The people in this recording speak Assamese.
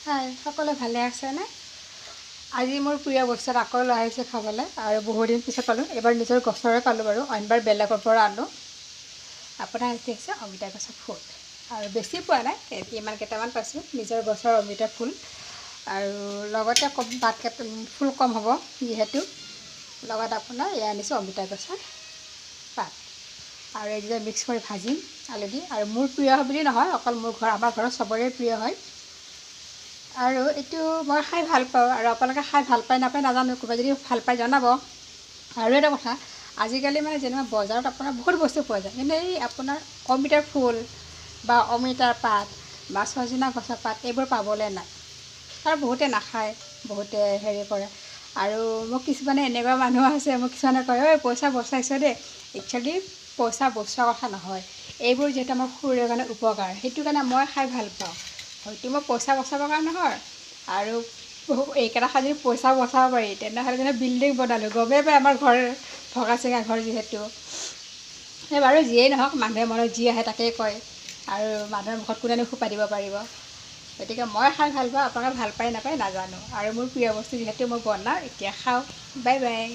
হাই সকলে ভালে আছেনে? আজি মোৰ প্ৰিয় বস্তু আকৌ লৈ আহিছোঁ খাবলৈ আৰু বহুদিন পিছত পালোঁ। এবাৰ নিজৰ গছৰে পালোঁ বাৰু, অইনবাৰ বেলেগৰ পৰা আনোঁ। আপোনাৰ এইটো হৈছে অমিতা গছৰ ফুল আৰু বেছি পোৱা নাই, ইমান কেইটামান পাইছোঁ। নিজৰ গছৰ অমিতা ফুল আৰু লগতে ফুল কম হ'ব যিহেতু, লগত আপোনাৰ এয়া আনিছোঁ অমিতা গছৰ পাত আৰু এইকেইটা মিক্স কৰি ভাজিম আলু দি। আৰু মোৰ প্ৰিয় বুলি নহয়, অকল আমাৰ ঘৰত চবৰে প্ৰিয় হয় আৰু এইটো মই খাই ভাল পাওঁ। আৰু আপোনালোকে খাই ভাল পায় নাপায় নাজানো, কোনোবাই যদি ভাল পায় জনাব। আৰু এটা কথা, আজিকালি মানে যেনিবা বজাৰত আপোনাৰ বহুত বস্তু পোৱা যায়, কিন্তু এই আপোনাৰ অমিতাৰ ফুল বা অমিতাৰ পাত বা ছজনা গছৰ পাত এইবোৰ পাবলৈ নাই আৰু বহুতে নাখায়, বহুতে হেৰি কৰে। আৰু মোক কিছুমানে এনেকুৱা মানুহ আছে, মোক কিছুমানে কয় ঐ পইচা বচাইছ দেই। একচুৱেলি পইচা বচোৱা কথা নহয়, এইবোৰ যিহেতু আমাৰ শৰীৰৰ কাৰণে উপকাৰ, সেইটো কাৰণে মই খাই ভাল পাওঁ। হয়তো মই পইচা বচাবৰ কাৰণে নহয়, আৰু এইকেইটা সাজি পইচা বচাব পাৰি তেনেহ'লে যেনে বিল্ডিং বনালোঁ, গমেই পায় আমাৰ ঘৰ ভগা চিঙা ঘৰ যিহেতু। সেই বাৰু যিয়েই নহওক, মানুহে মনত যি আহে তাকেই কয় আৰু মানুহৰ মুখত কোনেনো সোপা দিব পাৰিব। গতিকে মই খাই ভাল পাওঁ, আপোনালোকে ভাল পায় নাপায় নাজানো। আৰু মোৰ প্ৰিয় বস্তু যিহেতু মই বনাওঁ, এতিয়া খাওঁ। Bye bye.